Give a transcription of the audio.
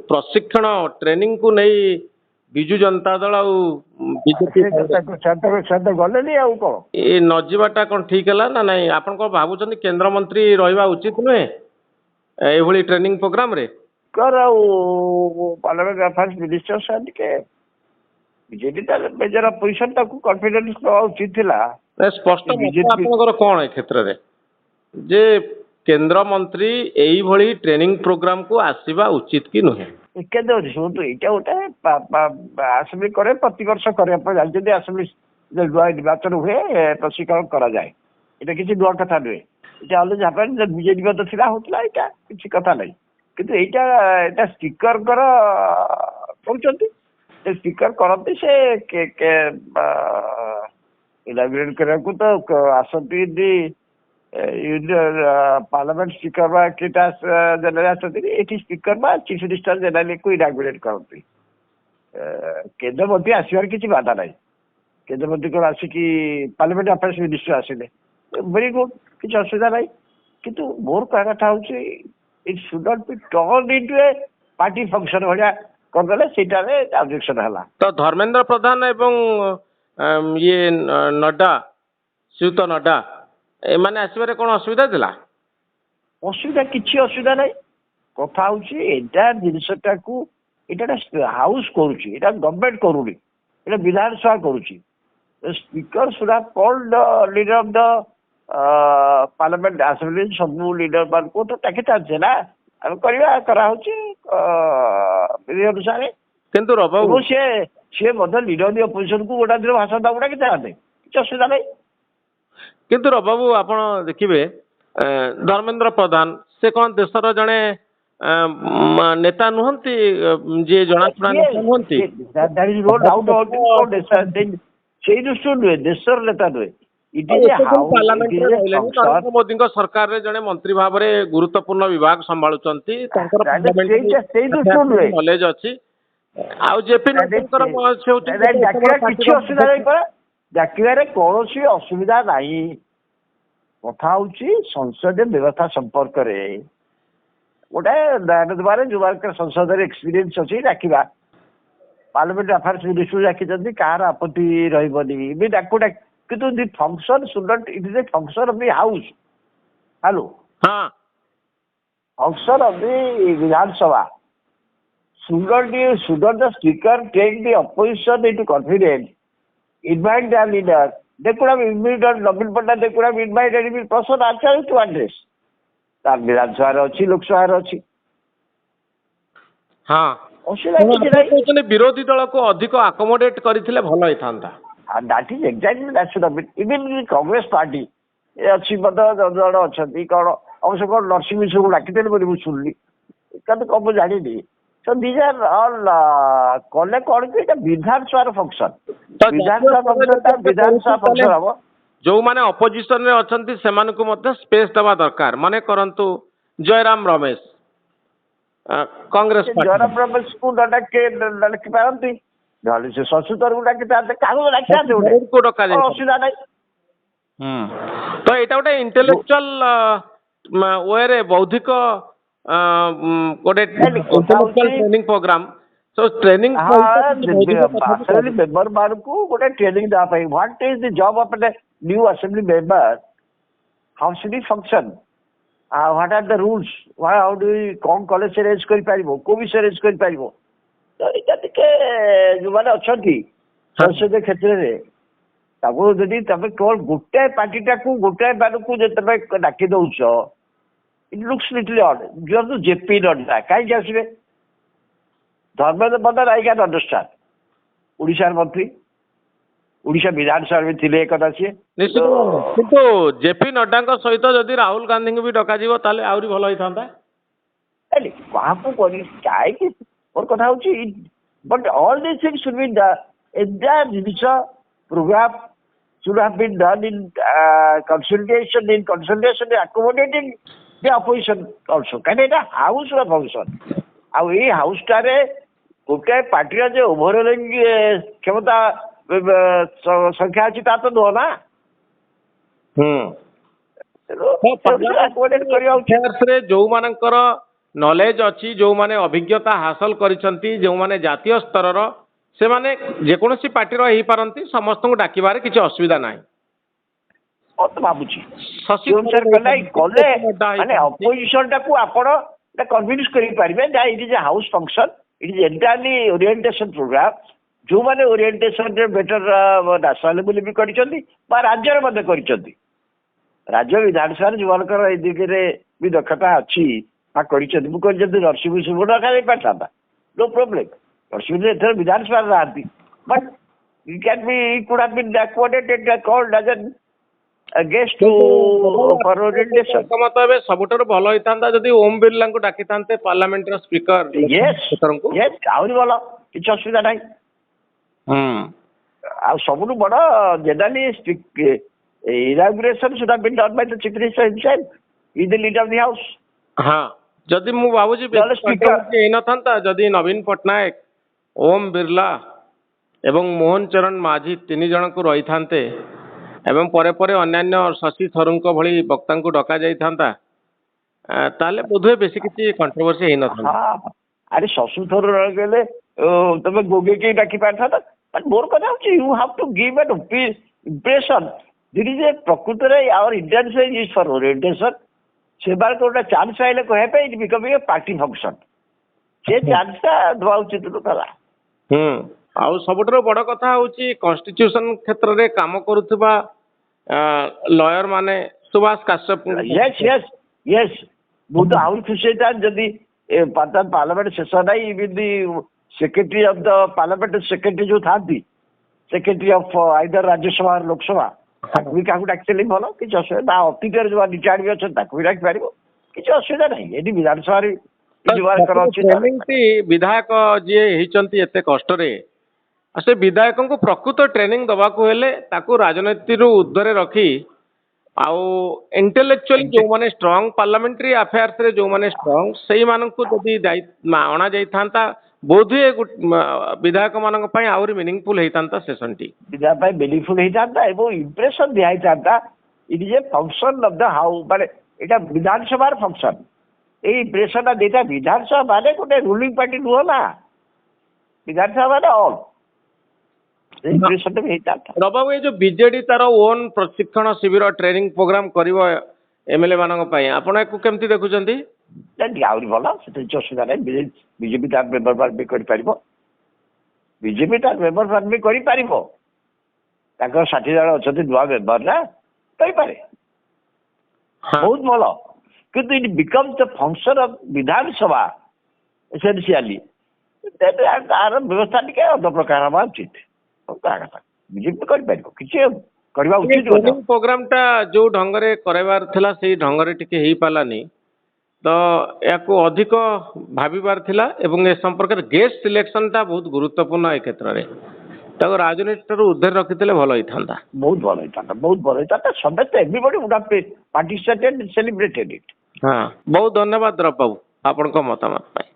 प्रशिक्षण ट्रेनिंग को नहीं विजु जनता दल बीजेपी गले ये न जावाटा कौन ठीक है ना नहीं आप भावुं केंद्र मंत्री रहा उचित नुहे ये ट्रेनिंग प्रोग्राम रे पार्लियामेंट अफेयर्स मिनिस्टर के बीजेपी मेजर अपोजिशन कॉन्फिडेंस दवा उचित थिला स्पष्ट आपनकर कौन है क्षेत्र में जे केंद्र मंत्री यही भली ट्रेनिंग प्रोग्राम को आसीबा उचित कि नुहे शुणु यहाँ गोटे आसेम्बली करे प्रतिवर्ष करे जानते आसेम्बली निर्वाचन हुए प्रशिक्षण करा जाए ये किसी नुआ कथा नुहे ये अलवेज हैपेन बीजेपी मत थिला होतला एटा किसी कथा नहीं किंतु एटा स्पीकर कर स्पीकर करते से इनाग्रेट करने को तो आसती पार्लियामेंट स्पीकर बा केटा जनरल आसती एटी स्पीकर बा चीफ मिनिस्टर जनरल को इनाग्रेट करते केंद्र मंत्री आसबार किसी बाधा नहीं केंद्र मंत्री को आसिकी पार्लियामेंट अफेयर्स मिनिस्टर आसिले वेरी गुड किसी असुविधा नहीं किंतु मोर कह कथा हूँ it should not be turn into a party function भाया करदे से ऑब्जेक्शन है तो धर्मेंद्र प्रधान एवं ये नड्डा श्रीयुत नड्डा एमाने आसबार कौन असुविधा थिला असुविधा किसी असुविधा नहीं कथा हूँ जिनसटा को यहाँ हाउस करुच्ची गवर्नमेंट करूनी ये विधानसभा करुच्ची speaker should have called leader of the parliament assembly सब लीडर मान को तो ताके चांस है ना आम करा विधि अनुसार किंतु रबाबू सी लीडर दि अपोजिशन को गोटा दिन भाषण दबा कि चाहते किसी असुविधा नहीं किंतु रबाबू आप देखिए धर्मेंद्र प्रधान से कौन देशर जड़े नेता नुहंती जी जनाशुना नेता नुहंती से दृष्टि नुहे देशर नेता नुहे नरेंद्र मोदी सरकार रे जड़े मंत्री भाव में गुरुत्वपूर्ण विभाग संभालुचंती नॉलेज अच्छी आउ जेपी डाकिबार कौन असुविधा नहीं कथा हूँ संसदीय व्यवस्था संपर्क में गोटे दान जो संसद एक्सपीरियंस अच्छी डाकवा पार्लियामेंट अफेयर्स मिनिस्टर डाकी कहार आपत्ति रही किंतु the function should not it is a function of the house hello हाँ function of the Vidhan Sabha should not the speaker take the opposition into confidence invite the leader they could have invited Navin Patnaik they could have invited any person actually to address तार विधानसभा अच्छी लोकसभा अच्छी हाँ विरोधी दल को अधिक accommodate करथिले भलो होइथांता that is exactly that should have even Congress party अच्छी मत जन अच्छी कौन अवश्य कौन नरसिंह मिश्र को डाकिदेले बोली मुझे सुनली कौन जानी So these are all कले कौन कि विधानसभा फंक्शन विधानसभा फंक्शन हम जो माने अपोजिशन रे अछंती सेमान को मते स्पेस दबा दरकार माने करंतु जयराम रमेश कांग्रेस पार्टी जयराम रमेश को डाकी पारंती नले से संसदर को डाकी ताते कागज डाकी आते को डका जाय असुविधा नहीं तो एटा गोटे इंटेलेक्चुअल वे रे बौद्धिक गोटे training programme so training member मान को गोटे ट्रेनिंग दा पाई what is the job of the new assembly member how should he function what are the rules how do कौन कॉलेज से अरेंज कर पारिबो को भी से अरेंज कर पारिबो तो एटा टिके जो माने अछंती संसदीय क्षेत्र रे ताको जदी तबे केवल गोटे पार्टीटा को गोटे बार को जे तबे डाकी दउछ it looks little odd you have to JP Nodda कहीं आसबे Dharmendra Pradhan I can understand Odisha मंत्री ओडिशा विधानसभा में थिले कथा सी निश्चित किंतु जेपी नड्डा सहित जदि राहुल गांधी को भी डका जीवो ताले आउरी भलो होइथांता अरे कहा को कोनी काहे कि और कथा होची but all this things should be the entire जिनिस programme should have been done in consultation accommodating the opposition also can it house or function ଆଉ ଏଇ ହାଉସ ଟାରେ ଗୋଟାଏ ପାର୍ଟିର ଯେ ଓଭରଅଲିଂ କ୍ଷମତା ସଂଖ୍ୟା ଅଛି ତା ତ ନୁହଁ ନା जो मानकर नॉलेज अच्छी जो माने अभिज्ञता हासिल करिसंती जो माने जातीय स्तर से माने जेकोसी पार्टी रही पारंती समस्त को डाकिबारे किसी असुविधा नाही मत भाबुची शशि जो सर कले माने अपोजिशन टाकू आपण कन्विन्स करि पारिबे that it is a house function it is entirely orientation programme जो माने ओरिएंटेशन रे बेटर नेशनल लेवल भी करिसंती बा राज्य रे मध्ये करिसंती राज्य विधानसभा जो मानकर ए दिगरे भी दक्षता अच्छी हाँ करिसंती मु कहि जदी नरसिंह सुबोध रखा जाई पारता नो प्रॉब्लम नरसिंह एथर विधानसभा रहती but it can be it could have been backwarded and called as an guest for orientation मत ए सबुठार भल होता जदि ओम बिरला को डाकी था पार्लियामेंट स्पीकर यस यस आहुरी भल किसी असुविधा नहीं आ सबुठु बड़ generally inauguration should have been done by the chief minister himself is the leader of the house हाँ जदि मु भाबुची स्पीकर नथा जदि नवीन पट्टनायक ओम बिरला एवं मोहन चरण माझी तीन जन को रही थांते एवं परे परे अन्यान्य शशि थरूर भली वक्ता को डका जाई थांता ताले बोधे बेसी किसी कंट्रोवर्सी न हाँ अरे शशि थरूर गले तमे गोगे के डाकी पारथा बट मोर कथा होची you have to give an impression this is a प्रकृत रे our intention is for orientation से बार को चांस आइले कहे पे it become a party function से चांस ता दवा उचित तो कला आउ सबुठो बड़ कथा होची कॉन्स्टिट्यूशन क्षेत्र रे काम करूथबा लॉयर माने Subhash Kashyap yes yes yes बहुत आउट खुशी था जदी पार्लियामेंट सेशन नहीं with the secretary of the parliament secretary जो था सेक्रेटरी ऑफ आइदर राज्यसभा और लोकसभा भी क्या एक्चुअली भल किसी असुविधा अतीतर जो रिटायर्ड भी अच्छा भी डाक पार किसी असुविधा नहीं ये विधानसभा विधायक जी एते कष्ट से विधायक को प्रकृत ट्रेनिंग दवा को हेले ताकू राजनीति रु उर्ध्वरे रखी आउ इंटेलेक्चुअली जो माने स्ट्रांग पार्लियामेंट्री अफेयर्स रे जो माने स्ट्रांग सेही मानन को जदी अणा जाई थांता बोधे विधायक मान आहरी मीनिंगफुल होता सेशन टी विधायक मीनिंगफुल होता एवं इंप्रेशन दिया जाता it is a function of the house माने एटा विधानसभा फंक्शन ए इंप्रेशन देता विधानसभा माने गोटे रूलिंग पार्टी नुह ना विधानसभा माने ऑल इंप्रेशन भी होता रबाबू ये जो बीजेडी तार ओन प्रशिक्षण शिविर ट्रेनिंग प्रोग्राम करिवो एमएलए मानक पई आपण को केमती देखुचंती आहरी भल से असुविधा ना बीजेपी तार मेम्बर मान भी कर बीजेपी तार मेम्बर मान भी कर 60 जन अच्छा नुआ मेम्बर ना करें बहुत भल किंतु it becomes the function of Vidhan Sabha essentially तार व्यवस्था टी अध प्रकार हवा उचित बीजेपी कर किसी करवा उचित प्रोग्राम टा जो ढंगरे करवार थिला सेही ढंगरे टिके हेई पालानी तो या अधिक भाविबार थिला एवं ए संपर्क गेस्ट सिलेक्शन टा बहुत गुरुत्वपूर्ण ए क्षेत्र रे ताको राजनीति उद्धर रखिते भल होता बहुत भल होता समस्त everybody would have participated celebrated it हाँ बहुत धन्यवाद रब बाबू आपण को मतामत